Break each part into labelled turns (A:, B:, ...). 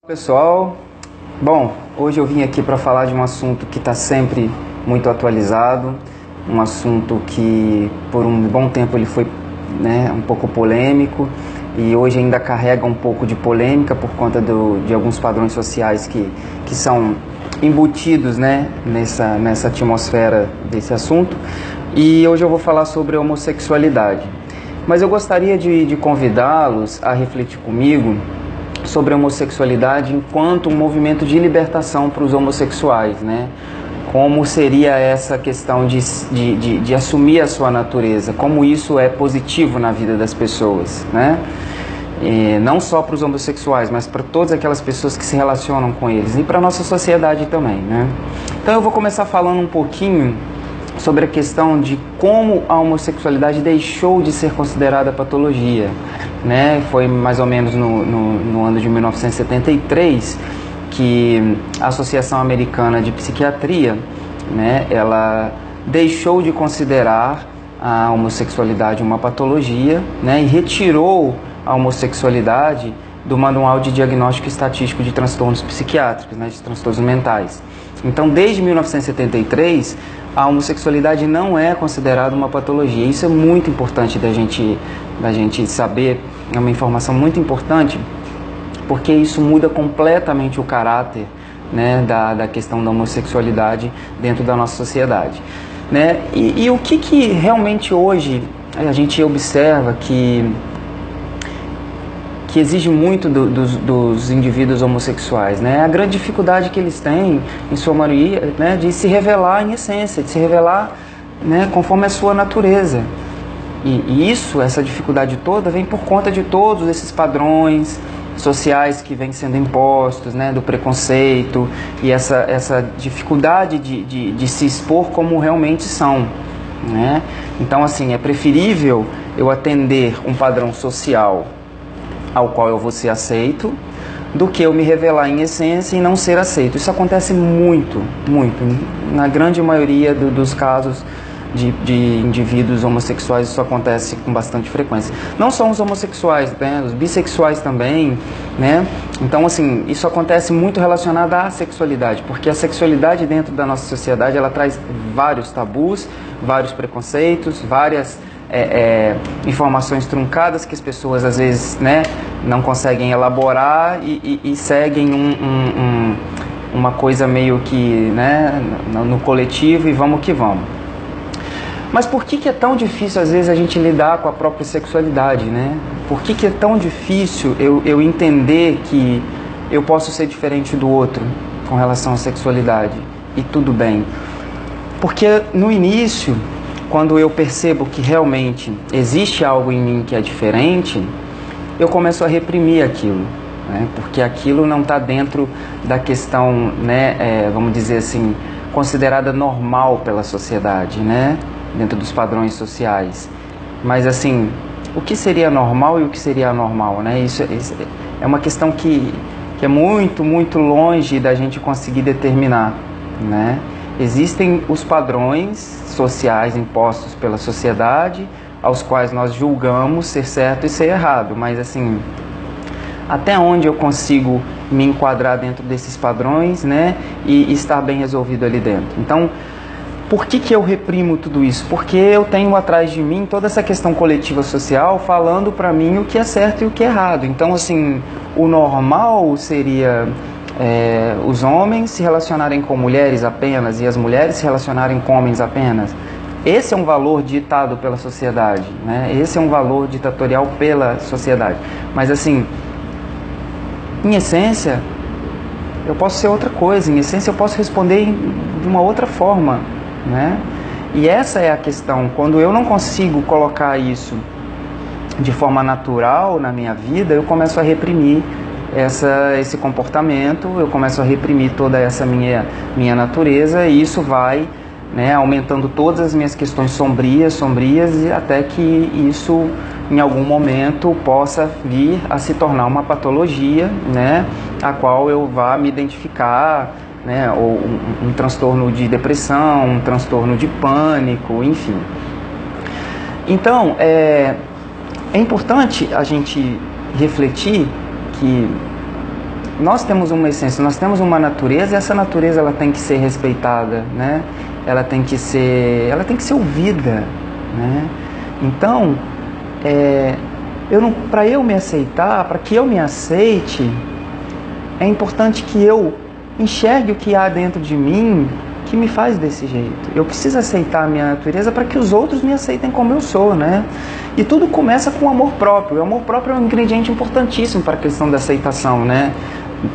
A: Pessoal, bom, hoje eu vim aqui para falar de um assunto que está sempre muito atualizado, um assunto que por um bom tempo ele foi um pouco polêmico e hoje ainda carrega um pouco de polêmica por conta de alguns padrões sociais que são embutidos nessa atmosfera desse assunto. E hoje eu vou falar sobre a homossexualidade, mas eu gostaria de convidá-los a refletir comigo sobre a homossexualidade enquanto um movimento de libertação para os homossexuais, Como seria essa questão de assumir a sua natureza, como isso é positivo na vida das pessoas, E não só para os homossexuais, mas para todas aquelas pessoas que se relacionam com eles e para a nossa sociedade também, Então eu vou começar falando um pouquinho sobre a questão de como a homossexualidade deixou de ser considerada patologia, Foi mais ou menos no ano de 1973 que a Associação Americana de Psiquiatria, ela deixou de considerar a homossexualidade uma patologia, e retirou a homossexualidade do Manual de Diagnóstico Estatístico de Transtornos Psiquiátricos, de transtornos mentais. Então, desde 1973, a homossexualidade não é considerada uma patologia. Isso é muito importante da gente saber, é uma informação muito importante, porque isso muda completamente o caráter da questão da homossexualidade dentro da nossa sociedade. E o que realmente hoje a gente observa que exige muito dos indivíduos homossexuais, A grande dificuldade que eles têm, em sua maioria, de se revelar em essência, de se revelar conforme a sua natureza. E essa dificuldade toda vem por conta de todos esses padrões sociais que vêm sendo impostos, do preconceito e essa dificuldade de se expor como realmente são, Então, assim, é preferível eu atender um padrão social ao qual eu vou ser aceito, do que eu me revelar em essência e não ser aceito. Isso acontece muito, na grande maioria dos casos de indivíduos homossexuais, isso acontece com bastante frequência. Não só os homossexuais, os bissexuais também, Então, assim, isso acontece muito relacionado à sexualidade, porque a sexualidade dentro da nossa sociedade, ela traz vários tabus, vários preconceitos, várias informações truncadas que as pessoas às vezes não conseguem elaborar e seguem uma coisa meio que no coletivo e vamos que vamos. Mas por que é tão difícil às vezes a gente lidar com a própria sexualidade, Por que é tão difícil eu entender que eu posso ser diferente do outro com relação à sexualidade e tudo bem? Porque no início, quando eu percebo que realmente existe algo em mim que é diferente, eu começo a reprimir aquilo, Porque aquilo não está dentro da questão, vamos dizer assim, considerada normal pela sociedade, Dentro dos padrões sociais. Mas assim, o que seria normal e o que seria anormal, Isso é uma questão que é muito, muito longe da gente conseguir determinar, Existem os padrões sociais impostos pela sociedade, aos quais nós julgamos ser certo e ser errado, mas assim, até onde eu consigo me enquadrar dentro desses padrões, e estar bem resolvido ali dentro. Então, por que eu reprimo tudo isso? Porque eu tenho atrás de mim toda essa questão coletiva social falando para mim o que é certo e o que é errado. Então, assim, o normal seria os homens se relacionarem com mulheres apenas e as mulheres se relacionarem com homens apenas. Esse é um valor ditado pela sociedade, Esse é um valor ditatorial pela sociedade. Mas assim, em essência, eu posso ser outra coisa. Em essência, eu posso responder de uma outra forma, E essa é a questão. Quando eu não consigo colocar isso de forma natural na minha vida, eu começo a reprimir esse comportamento, eu começo a reprimir toda essa minha natureza, e isso vai aumentando todas as minhas questões sombrias, e até que isso em algum momento possa vir a se tornar uma patologia, a qual eu vá me identificar, ou um transtorno de depressão, um transtorno de pânico, enfim. Então, é importante a gente refletir que nós temos uma essência, nós temos uma natureza, e essa natureza ela tem que ser respeitada, né? Ela tem que ser ouvida, né? Então, para eu me aceitar, para que eu me aceite, é importante que eu enxergue o que há dentro de mim que me faz desse jeito. Eu preciso aceitar a minha natureza para que os outros me aceitem como eu sou, né? E tudo começa com o amor próprio. O amor próprio é um ingrediente importantíssimo para a questão da aceitação, né?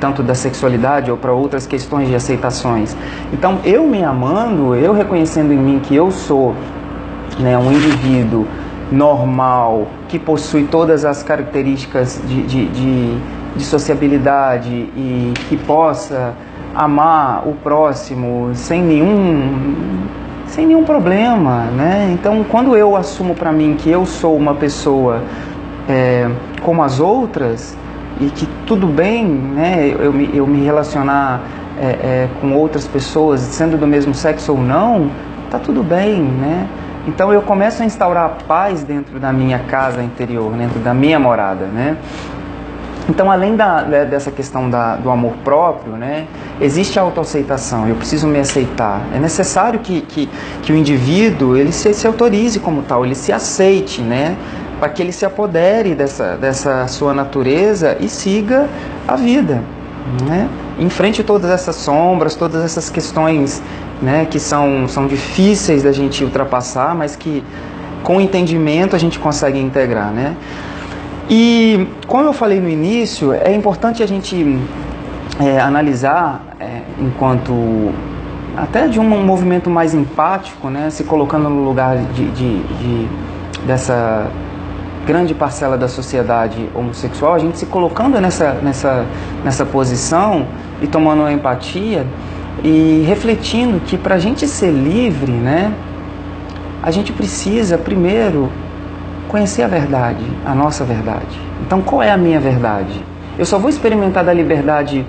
A: Tanto da sexualidade ou para outras questões de aceitações. Então, eu me amando, eu reconhecendo em mim que eu sou, né, um indivíduo normal, que possui todas as características de sociabilidade e que possa amar o próximo sem nenhum problema, né? Então, quando eu assumo para mim que eu sou uma pessoa como as outras, e que tudo bem, né, eu me relacionar com outras pessoas, sendo do mesmo sexo ou não, tá tudo bem, né? Então eu começo a instaurar a paz dentro da minha casa interior, dentro da minha morada, né? Então, além dessa questão do amor próprio, né, existe a autoaceitação. Eu preciso me aceitar. É necessário que o indivíduo ele se autorize como tal, ele se aceite, né, para que ele se apodere dessa sua natureza e siga a vida, né? Enfrente todas essas sombras, todas essas questões, né, que são difíceis da gente ultrapassar, mas que com entendimento a gente consegue integrar, né? E, como eu falei no início, é importante a gente analisar, enquanto até de um movimento mais empático, né, se colocando no lugar dessa grande parcela da sociedade homossexual, a gente se colocando nessa posição e tomando uma empatia e refletindo que para a gente ser livre, né, a gente precisa primeiro conhecer a verdade, a nossa verdade. Então, qual é a minha verdade? Eu só vou experimentar da liberdade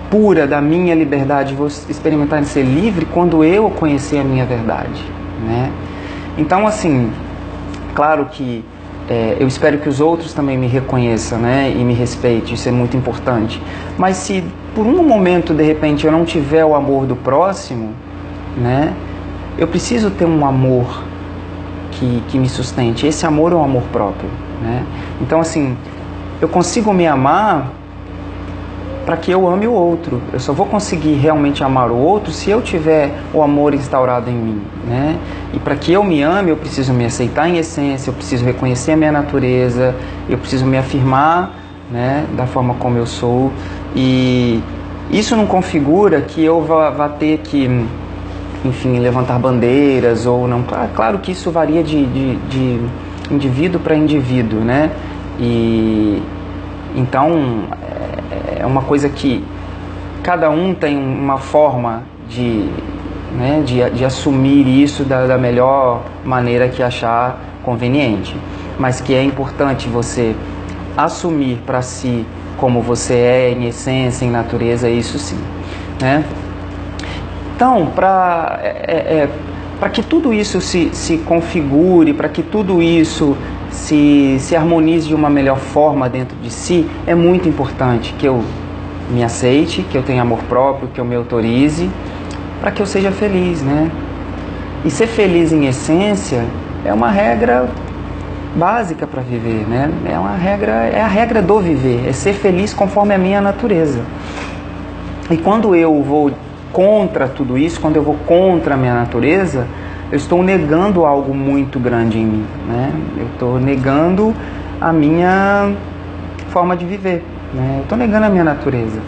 A: pura, da minha liberdade, vou experimentar em ser livre quando eu conhecer a minha verdade, né? Então, assim, claro que eu espero que os outros também me reconheçam, né, e me respeitem, isso é muito importante. Mas se por um momento, de repente, eu não tiver o amor do próximo, né, eu preciso ter um amor que me sustente. Esse amor é um amor próprio, né? Então, assim, eu consigo me amar para que eu ame o outro. Eu só vou conseguir realmente amar o outro se eu tiver o amor instaurado em mim, né? E para que eu me ame, eu preciso me aceitar em essência, eu preciso reconhecer a minha natureza, eu preciso me afirmar, né, da forma como eu sou. E isso não configura que eu vá ter que, enfim, levantar bandeiras ou não. Claro que isso varia de indivíduo para indivíduo, né? E então é uma coisa que cada um tem uma forma de assumir isso da melhor maneira que achar conveniente, mas que é importante você assumir para si como você é em essência, em natureza, isso sim, né? Então, para que tudo isso se configure, para que tudo isso se harmonize de uma melhor forma dentro de si, é muito importante que eu me aceite, que eu tenha amor próprio, que eu me autorize, para que eu seja feliz, né? E ser feliz em essência é uma regra básica para viver, né? É a regra do viver, é ser feliz conforme a minha natureza. E quando eu vou contra tudo isso, quando eu vou contra a minha natureza, eu estou negando algo muito grande em mim, né? Eu estou negando a minha forma de viver, né? Eu estou negando a minha natureza.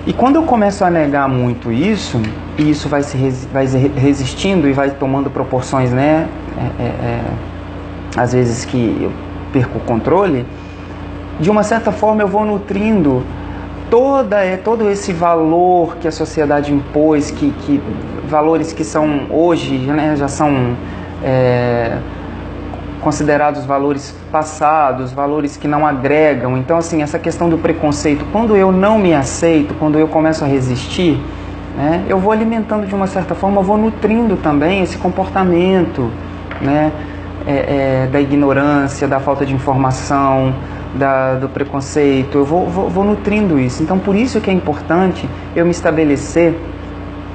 A: E quando eu começo a negar muito isso, e isso vai resistindo e vai tomando proporções, né? Às vezes que eu perco o controle, de uma certa forma eu vou nutrindo todo esse valor que a sociedade impôs, que valores que são hoje, né, já são considerados valores passados, valores que não agregam. Então, assim, essa questão do preconceito, quando eu não me aceito, quando eu começo a resistir, né, eu vou alimentando de uma certa forma, eu vou nutrindo também esse comportamento, né, da ignorância, da falta de informação, do preconceito, eu vou nutrindo isso. Então, por isso que é importante eu me estabelecer,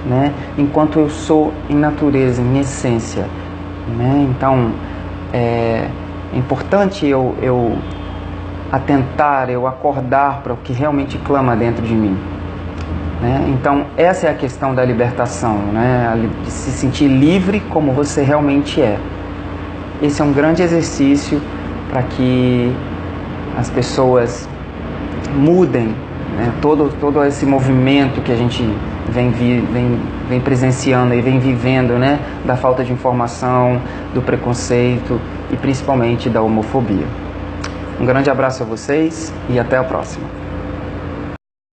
A: né, enquanto eu sou em natureza, em essência, né? Então, é importante eu atentar, eu acordar para o que realmente clama dentro de mim, né? Então, essa é a questão da libertação, né? De se sentir livre como você realmente é. Esse é um grande exercício para que as pessoas mudem, né? Todo esse movimento que a gente vem presenciando e vem vivendo, né? Da falta de informação, do preconceito e principalmente da homofobia. Um grande abraço a vocês e até a próxima.